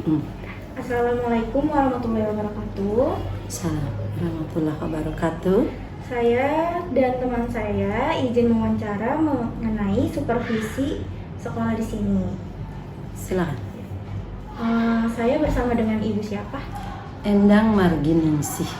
Assalamualaikum warahmatullahi wabarakatuh. Assalamualaikum warahmatullahi wabarakatuh. Saya dan teman saya izin mewawancara mengenai supervisi sekolah di sini. Silakan. Saya bersama dengan Ibu siapa? Endang Marginingsih.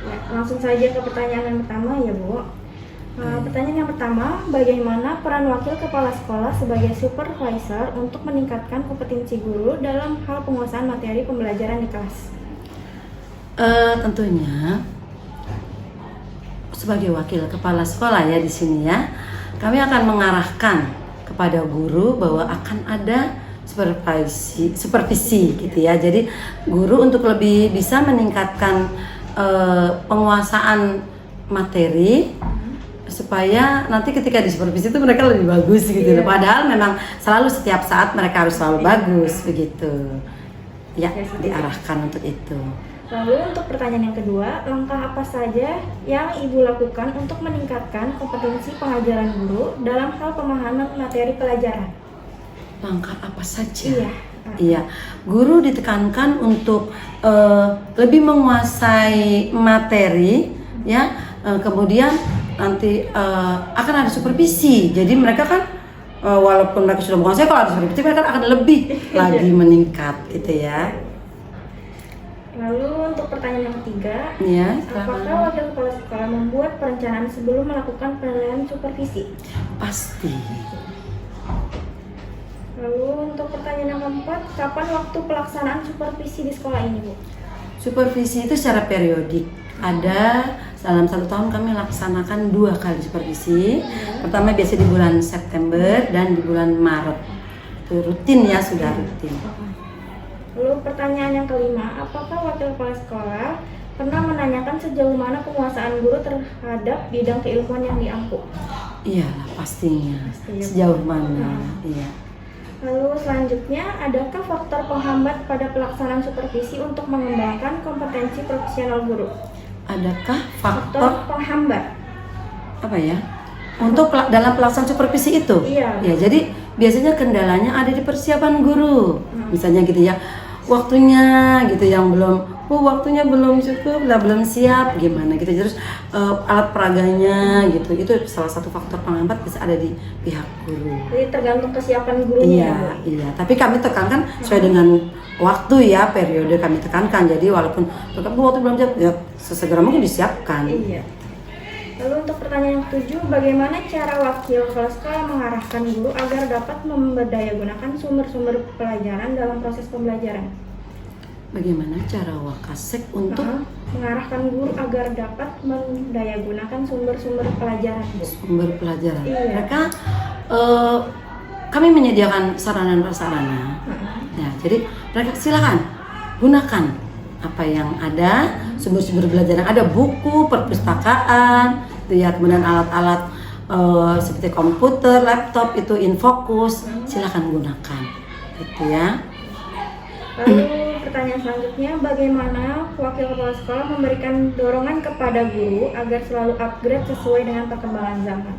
Ya, langsung saja ke pertanyaan yang pertama ya Bu. Pertanyaan yang pertama, bagaimana peran wakil kepala sekolah sebagai supervisor untuk meningkatkan kompetensi guru dalam hal penguasaan materi pembelajaran di kelas? Tentunya sebagai wakil kepala sekolah ya di sini ya, kami akan mengarahkan kepada guru bahwa akan ada supervisi gitu ya. Jadi guru untuk lebih bisa meningkatkan penguasaan materi supaya nanti ketika di supervisi itu mereka lebih bagus gitu. Padahal memang selalu setiap saat mereka harus selalu bagus begitu. Ya, diarahkan untuk itu. Lalu untuk pertanyaan yang kedua, langkah apa saja yang Ibu lakukan untuk meningkatkan kompetensi pengajaran guru dalam hal pemahaman materi pelajaran? Langkah apa saja? Iya. Guru ditekankan untuk lebih menguasai materi ya. Kemudian nanti akan ada supervisi. Jadi mereka kan walaupun mereka sudah menguasai, kalau ada supervisi mereka akan lebih lagi meningkat gitu ya. Lalu untuk pertanyaan yang ketiga, apakah wakil kepala sekolah membuat perencanaan sebelum melakukan penilaian supervisi? Pasti. Lalu untuk pertanyaan yang keempat, kapan waktu pelaksanaan supervisi di sekolah ini, Bu? Supervisi itu secara periodik. Ada dalam 1 tahun kami laksanakan 2 kali supervisi. Pertama biasa di bulan September dan di bulan Maret. Itu rutin ya, sudah rutin. Lalu pertanyaan yang kelima, apakah wakil kepala sekolah pernah menanyakan sejauh mana penguasaan guru terhadap bidang keilmuan yang diampu? Iya, pastinya. Sejauh mana? Iya. Lalu selanjutnya, adakah faktor penghambat pada pelaksanaan supervisi untuk mengembangkan kompetensi profesional guru? Adakah faktor penghambat? Apa ya? Untuk dalam pelaksanaan supervisi itu? Iya. Ya, jadi biasanya kendalanya ada di persiapan guru. Misalnya gitu ya. Waktunya gitu yang waktunya belum cukup, belum siap gimana gitu. Terus alat peraganya gitu. Itu salah satu faktor penghambat bisa ada di pihak guru. Jadi tergantung kesiapan gurunya. Iya. Tapi kami tekankan sesuai dengan waktu ya, periode kami tekankan. Jadi walaupun waktu belum siap, ya sesegera mungkin disiapkan. Iya. Lalu untuk pertanyaan yang ke-7, bagaimana cara wakil kepala sekolah mengarahkan guru agar dapat memberdayagunakan sumber-sumber pelajaran dalam proses pembelajaran? Bagaimana cara Wakasek untuk mengarahkan guru agar dapat mendayagunakan sumber-sumber pelajaran? Sumber pelajaran. Iya. Mereka kami menyediakan sarana dan prasarana. Ya, jadi mereka silakan gunakan apa yang ada, sumber-sumber belajar yang ada, buku, perpustakaan, ya, kemudian alat-alat seperti komputer, laptop itu Infocus, silakan gunakan, gitu ya. Lalu pertanyaan selanjutnya, bagaimana wakil kepala sekolah memberikan dorongan kepada guru agar selalu upgrade sesuai dengan perkembangan zaman?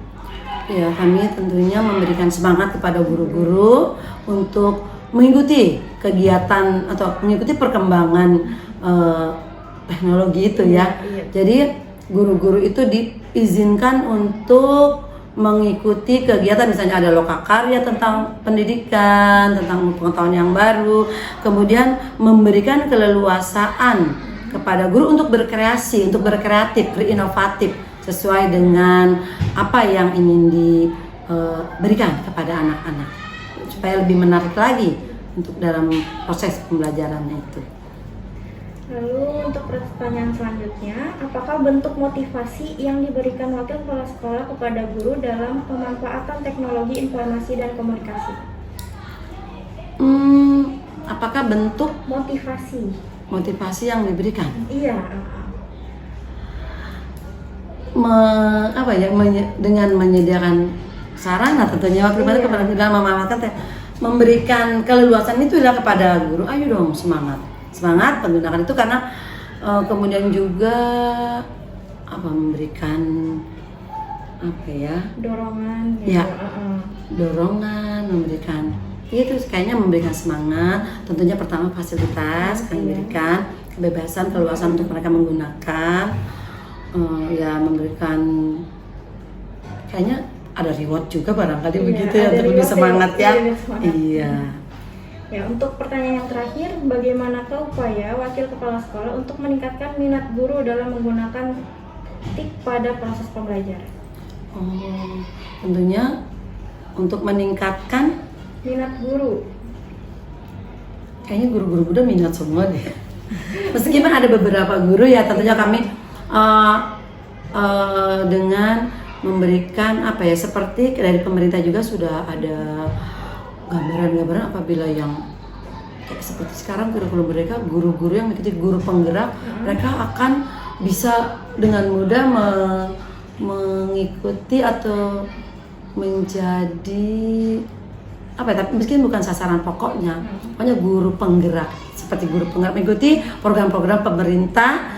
Ya, kami tentunya memberikan semangat kepada guru-guru untuk mengikuti kegiatan atau mengikuti perkembangan teknologi itu ya. Jadi guru-guru itu diizinkan untuk mengikuti kegiatan, misalnya ada lokakarya tentang pendidikan, tentang pengetahuan yang baru, kemudian memberikan keleluasaan kepada guru untuk berkreasi, untuk berkreatif, berinovatif sesuai dengan apa yang ingin diberikan kepada anak-anak supaya lebih menarik lagi untuk dalam proses pembelajarannya itu. Lalu untuk pertanyaan selanjutnya, apakah bentuk motivasi yang diberikan wakil kepala sekolah kepada guru dalam pemanfaatan teknologi informasi dan komunikasi? Apakah bentuk motivasi yang diberikan? Iya. Dengan menyediakan sarana tentunya wakil kepala kepada dalam memaparkan memberikan keleluasan itu adalah kepada guru. Ayo dong, semangat menggunakan itu karena kemudian juga memberikan dorongan ya, dorongan, memberikan itu kayaknya memberikan semangat. Tentunya pertama fasilitas, kami berikan kebebasan, keluasan untuk mereka menggunakan, ya memberikan kayaknya ada reward juga barangkali begitu ya untuk lebih semangat ya. Iya. Ya, untuk pertanyaan yang terakhir, bagaimanakah upaya wakil kepala sekolah untuk meningkatkan minat guru dalam menggunakan TIK pada proses pembelajaran? Tentunya untuk meningkatkan minat guru. Kayaknya guru-guru udah minat semua deh. Meskipun ada beberapa guru ya, tentunya kami dengan memberikan apa ya, seperti dari pemerintah juga sudah ada gambaran-gambaran apabila yang kayak seperti sekarang kurikulum mereka, guru-guru yang mengikuti guru penggerak, mereka akan bisa dengan mudah mengikuti atau menjadi apa ya, tapi mungkin bukan sasaran pokoknya, pokoknya guru penggerak, seperti guru penggerak mengikuti program-program pemerintah,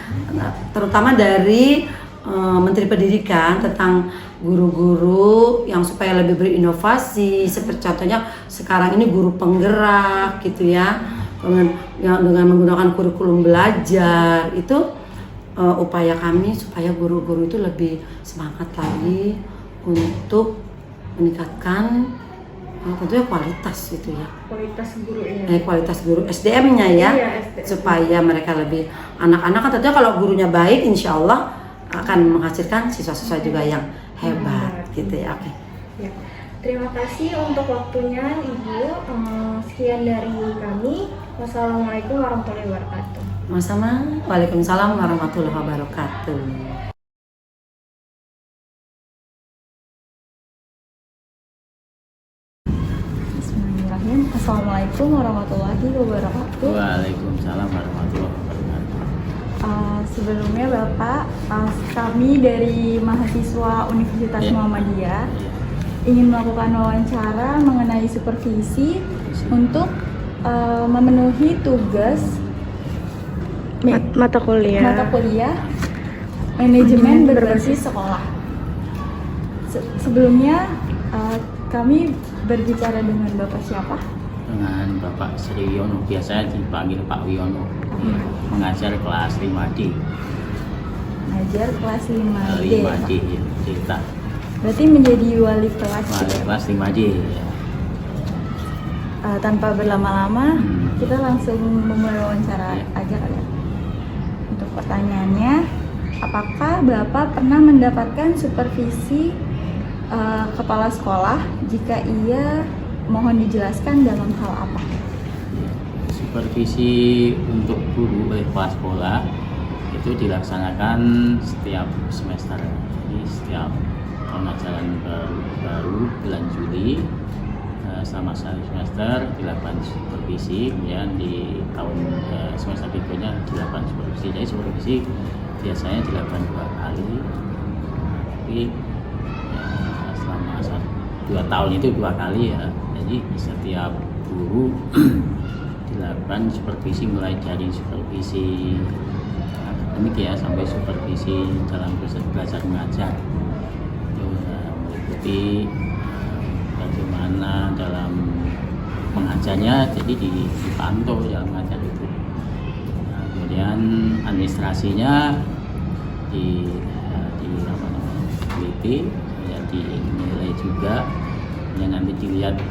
terutama dari Menteri Pendidikan tentang guru-guru yang supaya lebih berinovasi, seperti contohnya sekarang ini guru penggerak gitu ya, dengan menggunakan kurikulum belajar itu upaya kami supaya guru-guru itu lebih semangat lagi untuk meningkatkan tentunya kualitas gitu ya, kualitas guru SDM-nya ya, SDM. Supaya mereka lebih, anak-anak kan tentunya kalau gurunya baik insya Allah akan menghasilkan siswa-siswa juga yang hebat gitu ya. Oke. Ya. Terima kasih untuk waktunya Ibu. Sekian dari kami. Wassalamualaikum warahmatullahi wabarakatuh. Sama-sama. Waalaikumsalam warahmatullahi wabarakatuh. Bismillahirrahmanirrahim. Assalamualaikum warahmatullahi wabarakatuh. Waalaikumsalam warahmatullahi wabarakatuh. Sebelumnya Bapak, kami dari mahasiswa Universitas Muhammadiyah ingin melakukan wawancara mengenai supervisi untuk memenuhi tugas mata kuliah manajemen berbasis sekolah. Sebelumnya kami berbicara dengan Bapak siapa? Dengan Bapak Sri Wiono, biasanya dipanggil Pak Wiono. Mengajar kelas 5D. Mengajar kelas 5D. 5D ya, cerita. Berarti menjadi wali kelas. Wali kelas 5D ya. Tanpa berlama-lama, kita langsung memulai wawancara aja kali ya. Untuk pertanyaannya, apakah Bapak pernah mendapatkan supervisi kepala sekolah? Jika iya, mohon dijelaskan dalam hal apa? Supervisi untuk guru oleh kepala sekolah itu dilaksanakan setiap semester. Jadi setiap tahun ajaran baru bulan Juli selama satu semester dilakukan supervisi, kemudian di tahun semester berikutnya dilakukan supervisi. Jadi supervisi biasanya dilakukan 2 kali, tapi ya, selama 2 tahun itu 2 kali ya. Jadi setiap guru dilakukan supervisi, mulai dari supervisi akademik ya sampai supervisi dalam proses belajar mengajar. Itu meliputi bagaimana dalam mengajarnya, jadi dipantau dalam mengajar itu. Nah, kemudian administrasinya diteliti, kemudian dinilai juga, kemudian nanti dilihat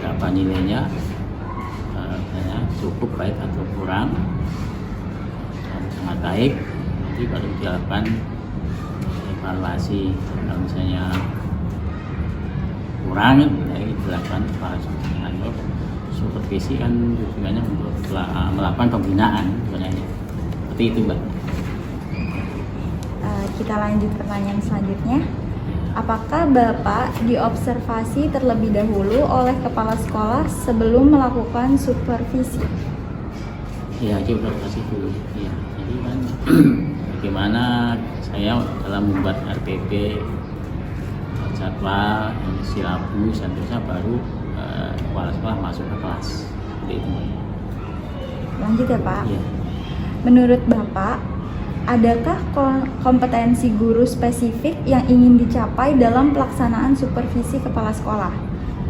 berapa nilainya, cukup baik atau kurang. Kalau sangat baik, nanti baru dilakukan evaluasi. Kalau misalnya kurang, jadi dilakukan evaluasi. Nah, supervisi kan tujuannya untuk melakukan pembinaan sebenarnya. Seperti itu, Mbak. Kita lanjut pertanyaan selanjutnya. Apakah Bapak diobservasi terlebih dahulu oleh kepala sekolah sebelum melakukan supervisi? Ya, diobservasi dulu. Ya, jadi kan bagaimana saya dalam membuat RPP, jadwal, silabus, dan terusnya baru kepala sekolah masuk ke kelas. Seperti itu. Lanjut ya Pak. Ya. Menurut Bapak, adakah kompetensi guru spesifik yang ingin dicapai dalam pelaksanaan supervisi kepala sekolah?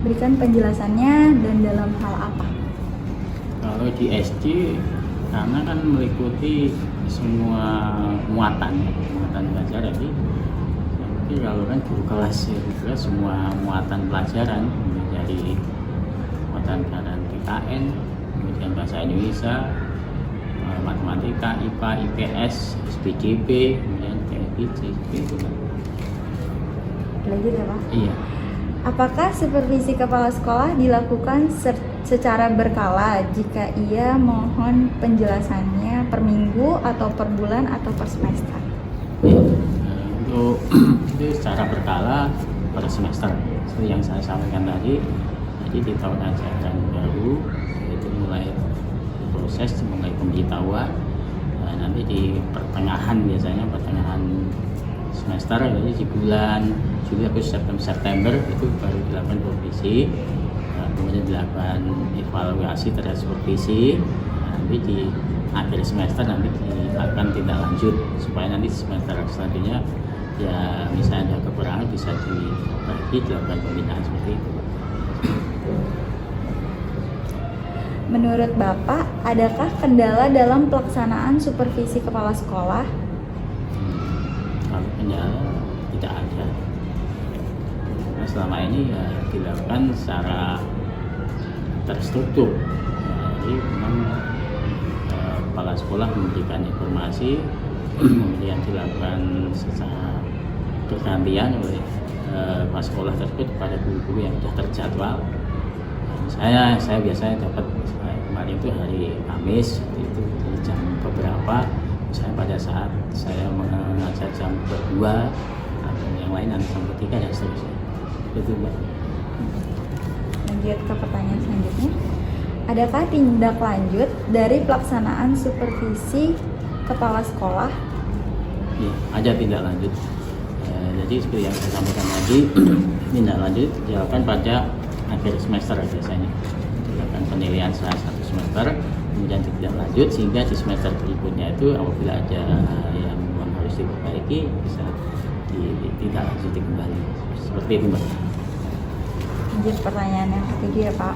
Berikan penjelasannya dan dalam hal apa? Kalau di SD karena kan meliputi semua muatan pelajaran, jadi kalau kan guru kelas juga semua muatan pelajaran dari muatan pelajaran PKN, kemudian bahasa Indonesia, matematika, IPA, IPS, SPJP, kemudian PIJ gitu kan. Lanjut ya Pak. Iya. Apakah supervisi kepala sekolah dilakukan secara berkala jika ia mohon penjelasannya per minggu atau per bulan atau per semester? Ya, untuk itu secara berkala per semester seperti yang saya sampaikan tadi. Jadi di tahun ajaran baru itu mulai proses, mulai pemberitahuan. Nah, nanti di pertengahan biasanya pertengahan semester, jadi di bulan Juli, Agustus, September itu baru dilakukan supervisi. Kemudian dilakukan evaluasi terhadap supervisi. Nanti di akhir semester nanti dilakukan tindak lanjut supaya nanti semester selanjutnya ya misalnya ada kekurangan bisa diperbaiki, dilakukan pembinaan seperti itu. Menurut Bapak, adakah kendala dalam pelaksanaan supervisi kepala sekolah? Kalau kendala tidak ada. Karena selama ini ya dilakukan secara terstruktur. Jadi memang kepala sekolah memberikan informasi, kemudian dilakukan secara bergantian oleh kepala sekolah tersebut kepada guru-guru yang sudah terjadwal. Saya biasanya dapat kemarin itu hari Kamis itu di jam beberapa, misalnya pada saat saya mengajar jam kedua atau yang lain nanti jam ketiga dan seterusnya. Itu Mbak. Lanjut ke pertanyaan selanjutnya. Adakah tindak lanjut dari pelaksanaan supervisi kepala sekolah? Ya, ada tindak lanjut. Jadi seperti yang saya sampaikan tadi, tindak lanjut dilakukan pada akhir semester biasanya. Dilakukan penilaian salah satu semester, kemudian tindak lanjut sehingga di semester berikutnya itu apabila ada yang memang harus diperbaiki bisa ditindaklanjuti kembali. Seperti itu Mbak. Lanjut pertanyaan yang ketiga ya Pak.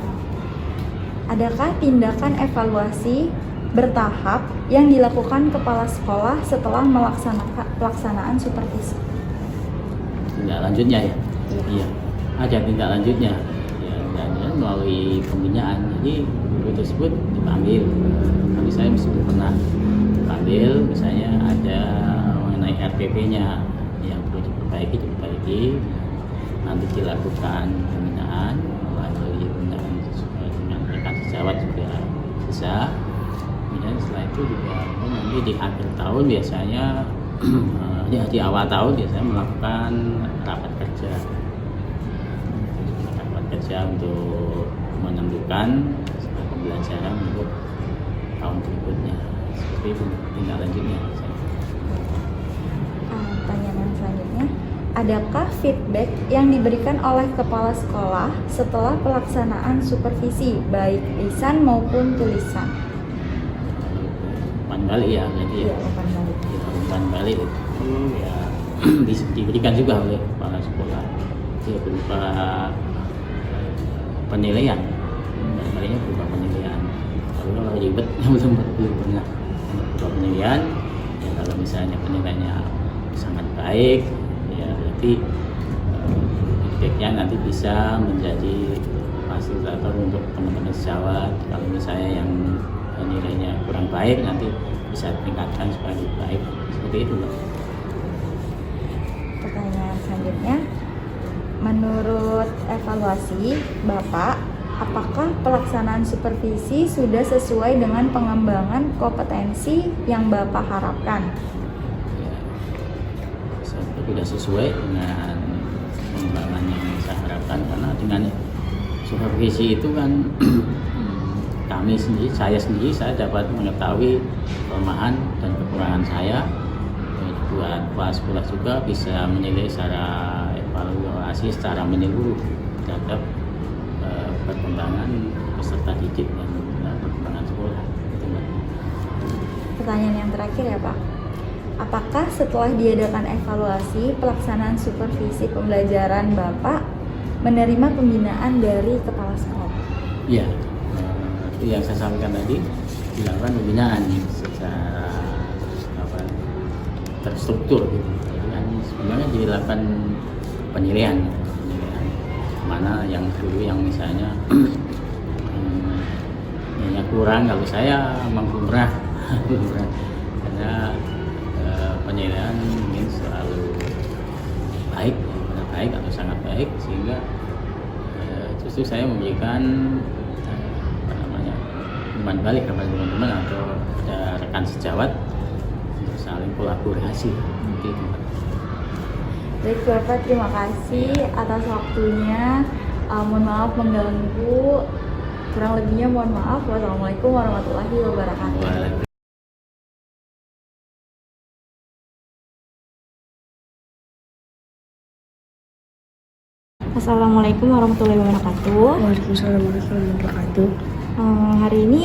Adakah tindakan evaluasi bertahap yang dilakukan kepala sekolah setelah melaksanakan pelaksanaan supervisi? Tindak lanjutnya ya? Iya. Ada tindak lanjutnya. Ya, dan melalui pembinaan. Jadi guru tersebut dipanggil. Kami saya sudah pernah dipanggil, misalnya ada mengenai RPP-nya yang perlu diperbaiki. Nanti dilakukan pembinaan melalui pembinaan sesuai dengan rekan sejawat juga bisa. Kemudian setelah itu juga nanti di akhir tahun biasanya ya di awal tahun biasanya melakukan rapat kerja untuk menentukan pembelajaran untuk tahun berikutnya. Seperti itu tindak lanjutnya. Pertanyaan yang selanjutnya, adakah feedback yang diberikan oleh kepala sekolah setelah pelaksanaan supervisi, baik lisan maupun tulisan? Umpan balik ya, jadi Iya, umpan balik. umpan balik itu ya diberikan juga oleh kepala sekolah. Itu berupa penilaian, penilaiannya berupa penilaian. Kalau ribet belum pernah berupa penilaian. Ya kalau misalnya penilaiannya sangat baik, ya berarti feedbacknya nanti bisa menjadi fasilitator untuk teman-teman sejawat. Kalau misalnya yang nilainya kurang baik nanti bisa tingkatkan supaya lebih baik. Seperti itu Mbak. Pertanyaan selanjutnya, menurut evaluasi Bapak, apakah pelaksanaan supervisi sudah sesuai dengan pengembangan kompetensi yang Bapak harapkan? Ya, sudah sesuai dengan pengembangan yang saya harapkan, karena dengan supervisi itu kan saya dapat mengetahui kelemahan dan kekurangan saya. Buat kepala sekolah juga bisa menilai secara evaluasi secara menyeluruh terhadap perkembangan peserta didik dan perkembangan sekolah. Pertanyaan yang terakhir ya Pak, apakah setelah diadakan evaluasi pelaksanaan supervisi pembelajaran Bapak menerima pembinaan dari kepala sekolah? Iya, itu yang saya sampaikan tadi, dilakukan pembinaan secara terstruktur gitu. Jadi kan sebenarnya dilakukan penilaian mana yang dulu yang misalnya yang kurang, kalau saya mampu murah karena penilaian mungkin selalu baik, baik atau sangat baik, sehingga justru saya memberikan umpan balik kepada teman-teman atau rekan sejawat untuk saling kolaborasi. Gitu. Baik Bapak, terima kasih atas waktunya. Mohon maaf mengganggu. Kurang lebihnya mohon maaf. Wassalamualaikum warahmatullahi wabarakatuh. Waalaikumsalam. Assalamualaikum warahmatullahi wabarakatuh. Waalaikumsalam warahmatullahi wabarakatuh. Hari ini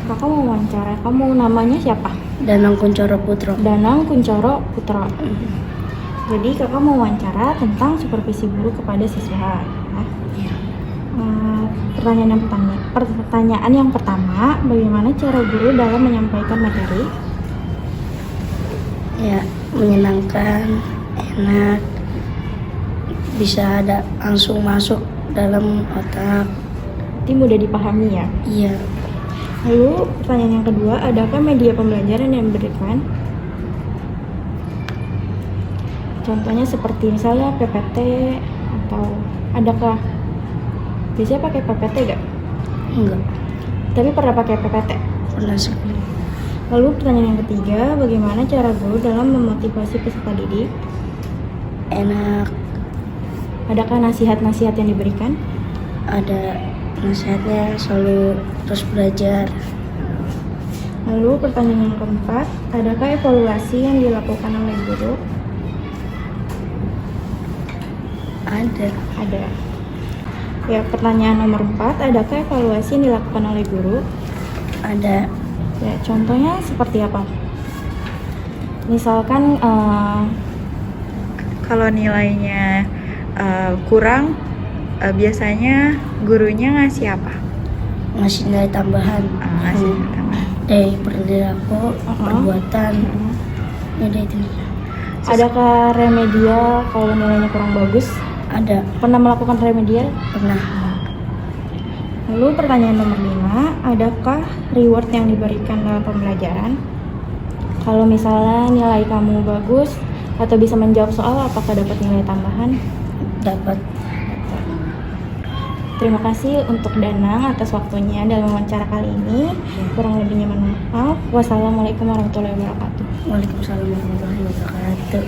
kakak mau wawancara. Kamu namanya siapa? Danang Kuncoro Putro. Danang Kuncoro Putra. Jadi kakak mau wawancara tentang supervisi guru kepada siswa. Iya. Pertanyaan yang pertama, bagaimana cara guru dalam menyampaikan materi? Ya, menyenangkan, enak, bisa ada langsung masuk dalam otak. Berarti mudah dipahami ya. Iya, Lalu pertanyaan yang kedua, adakah media pembelajaran yang diberikan? Contohnya seperti misalnya PPT atau adakah biasanya pakai PPT gak? enggak Tapi pernah pakai PPT. pernah sekali. Lalu pertanyaan yang ketiga, bagaimana cara guru dalam memotivasi peserta didik? Enak, Adakah nasihat-nasihat yang diberikan? ada nasihatnya, selalu terus belajar. Lalu pertanyaan yang keempat, adakah evaluasi yang dilakukan oleh guru? Ada, Ada. Ya, pertanyaan nomor 4, adakah evaluasi yang dilakukan oleh guru? ada. Ya, contohnya seperti apa? Misalkan Kalau nilainya kurang, biasanya gurunya ngasih apa? Ngasih nilai tambahan. Ngasih tambahan. Dari perilaku, perbuatan. Ada itu. adakah remedial kalau nilainya kurang bagus? Ada, Pernah melakukan remedial? pernah. Lalu pertanyaan nomor 5, adakah reward yang diberikan dalam pembelajaran? Kalau misalnya nilai kamu bagus atau bisa menjawab soal, apakah dapat nilai tambahan? Dapat. Terima kasih untuk Danang atas waktunya dalam wawancara kali ini. Kurang lebihnya mohon maaf. Wassalamualaikum warahmatullahi wabarakatuh. Waalaikumsalam warahmatullahi wabarakatuh.